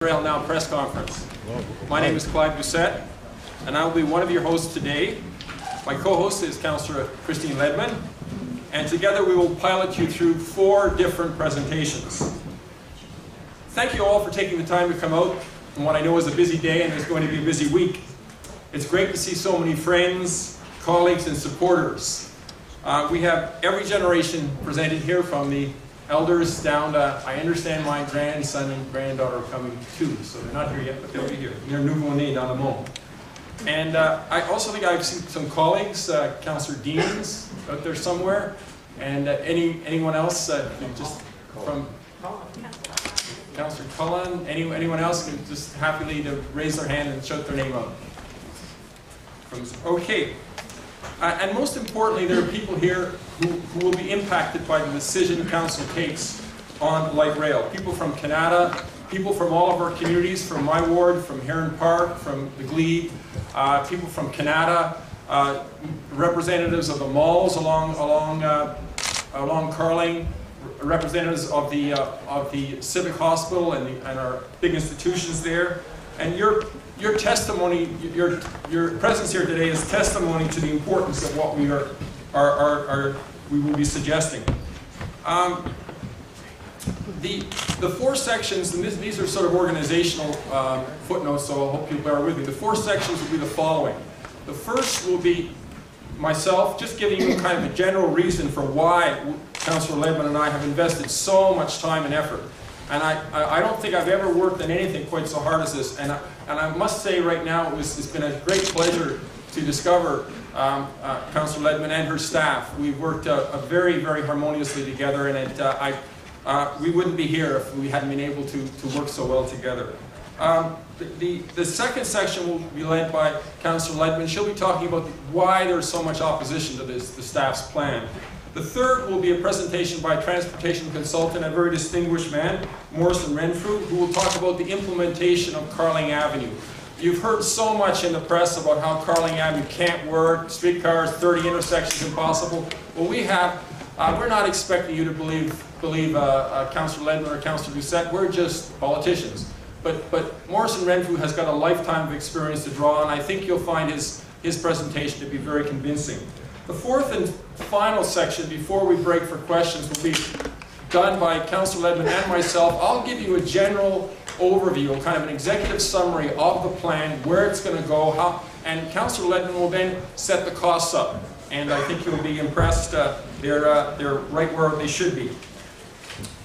Rail Now press conference. My name is Doucet, and I will be one of your hosts today. My co-host is Councillor Christine Ledman, and together we will pilot you through 4 different presentations. Thank you all for taking the time to come out on what I know is a busy day and is going to be a busy week. It's great to see so many friends, colleagues, and supporters. We have every generation presented here, from the elders down to, I understand my grandson and granddaughter are coming too, so they're not here yet, but they'll be here. They're nouveau-nés dans le monde. And I also think I've seen some colleagues, Councillor Deans out there somewhere, and anyone else, just from Councillor Cullen, anyone else can just happily to raise their hand and shout their name out. Okay. And most importantly, there are people here who will be impacted by the decision Council takes on light rail. People from Canada, people from all of our communities, from my ward, from Heron Park, from the Glebe, people from Canada, representatives of the malls along Carling, representatives of the Civic Hospital and our big institutions there. And your testimony, your presence here today is testimony to the importance of what we we will be suggesting. The 4 sections, and these are sort of organizational footnotes, so I hope you'll bear with me. The 4 sections will be the following. The first will be myself just giving you kind of a general reason for why Councillor Ledman and I have invested so much time and effort. And I don't think I've ever worked on anything quite so hard as this. And I must say right now, it's been a great pleasure to discover Councillor Ledman and her staff. We've worked very, very harmoniously together, and we wouldn't be here if we hadn't been able to work so well together. The second section will be led by Councillor Ledman. She'll be talking about why there's so much opposition to the staff's plan. The third will be a presentation by a transportation consultant, a very distinguished man, Morrison Renfrew, who will talk about the implementation of Carling Avenue. You've heard so much in the press about how Carling Avenue can't work, streetcars, 30 intersections impossible. Well, we're not expecting you to believe Councillor Ledman or Councillor Doucet. We're just politicians. But Morrison Renfrew has got a lifetime of experience to draw on. I think you'll find his presentation to be very convincing. The fourth and final section, before we break for questions, will be done by Councillor Ledman and myself. I'll give you a general overview, kind of an executive summary of the plan, where it's going to go, and Councillor Ledman will then set the costs up. And I think you'll be impressed. They're right where they should be.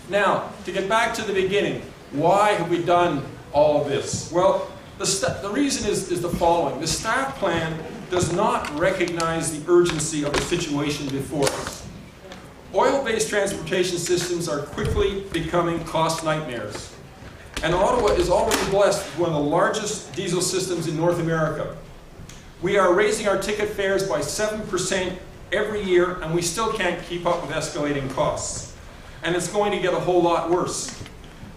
Now, to get back to the beginning, why have we done all of this? Well, the reason is the following. The staff plan does not recognize the urgency of the situation before us. Oil-based transportation systems are quickly becoming cost nightmares. And Ottawa is already blessed with one of the largest diesel systems in North America. We are raising our ticket fares by 7% every year, and we still can't keep up with escalating costs. And it's going to get a whole lot worse.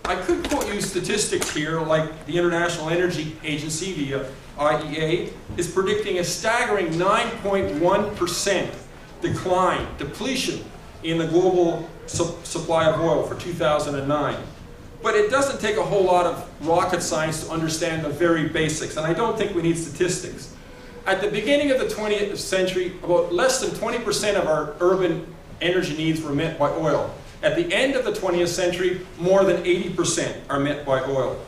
I could quote you statistics here, like the International Energy Agency, the IEA, is predicting a staggering 9.1% depletion in the global supply of oil for 2009. But it doesn't take a whole lot of rocket science to understand the very basics, and I don't think we need statistics. At the beginning of the 20th century, about less than 20% of our urban energy needs were met by oil. At the end of the 20th century, more than 80% are met by oil.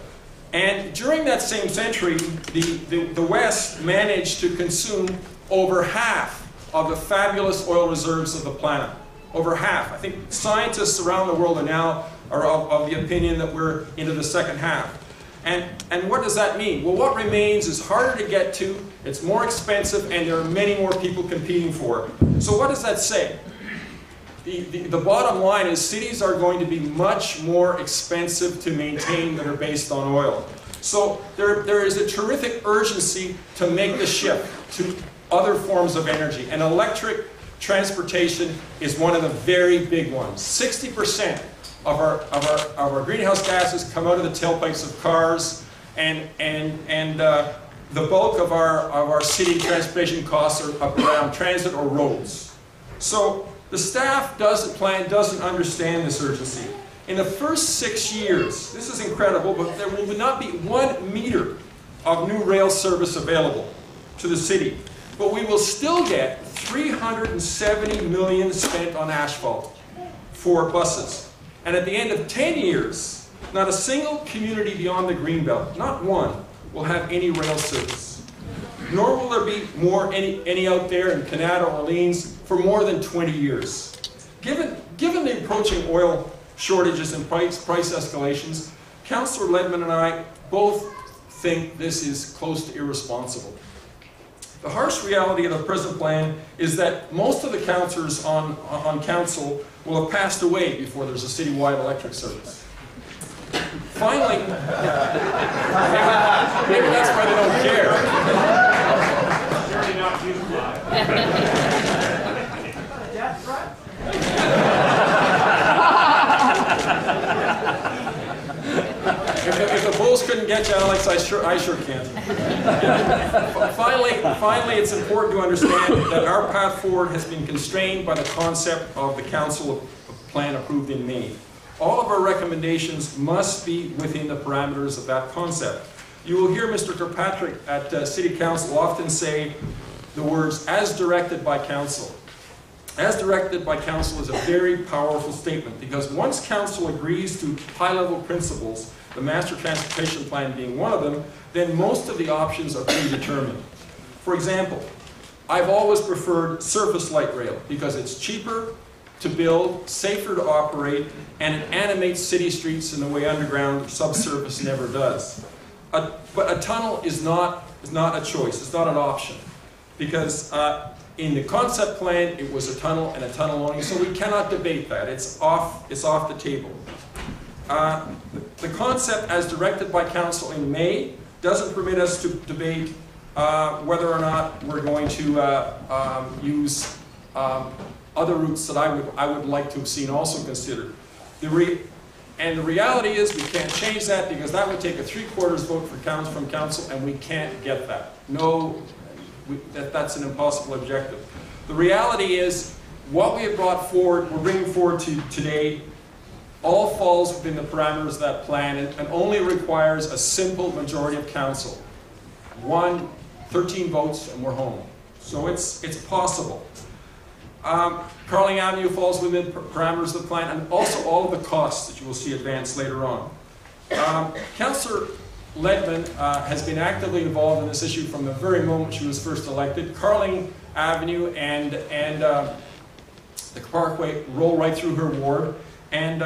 And during that same century, the West managed to consume over half of the fabulous oil reserves of the planet. Over half. I think scientists around the world are now of the opinion that we're into the second half. And what does that mean? Well, what remains is harder to get to, it's more expensive, and there are many more people competing for it. So what does that say? The bottom line is cities are going to be much more expensive to maintain that are based on oil. So there is a terrific urgency to make the shift to other forms of energy. And electric transportation is one of the very big ones. 60% of our greenhouse gases come out of the tailpipes of cars, and the bulk of our city transportation costs are up around transit or roads. So the staff doesn't understand this urgency. In the first 6 years, this is incredible, but there will not be 1 meter of new rail service available to the city. But we will still get $370 million spent on asphalt for buses. And at the end of 10 years, not a single community beyond the Greenbelt, not one, will have any rail service. Nor will there be any out there in Canada or Orleans for more than 20 years. Given the approaching oil shortages and price escalations, Councillor Ledman and I both think this is close to irresponsible. The harsh reality of the present plan is that most of the councillors on council will have passed away before there's a citywide electric service. Finally, maybe that's why they don't care. If the Bulls couldn't get you, Alex, I sure can. Finally, it's important to understand that our path forward has been constrained by the concept of the council plan approved in May. All of our recommendations must be within the parameters of that concept. You will hear Mr. Kirkpatrick at City Council often say the words, "as directed by council." As directed by council is a very powerful statement, because once council agrees to high-level principles, the master transportation plan being one of them, then most of the options are predetermined. For example, I've always preferred surface light rail because it's cheaper to build, safer to operate, and it animates city streets in the way underground subsurface never does. But a tunnel is not a choice, it's not an option, because in the concept plan it was a tunnel and a tunnel only, so we cannot debate that. It's off the table. The concept as directed by council in May doesn't permit us to debate whether or not we're going to use other routes that I would like to have seen also considered. And the reality is we can't change that, because that would take a 3/4 vote from council, and we can't get that. No, that's an impossible objective. The reality is what we have brought forward, we're bringing forward to today, all falls within the parameters of that plan and only requires a simple majority of council. 13 votes and we're home. So it's possible. Carling Avenue falls within parameters of the plan, and also all of the costs that you will see advanced later on. Councillor Ledman has been actively involved in this issue from the very moment she was first elected. Carling Avenue and the Parkway roll right through her ward, and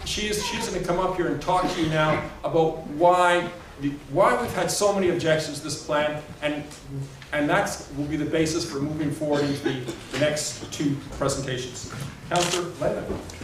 she's going to come up here and talk to you now about why we've had so many objections to this plan, and that will be the basis for moving forward into the next 2 presentations. Councillor Ledman.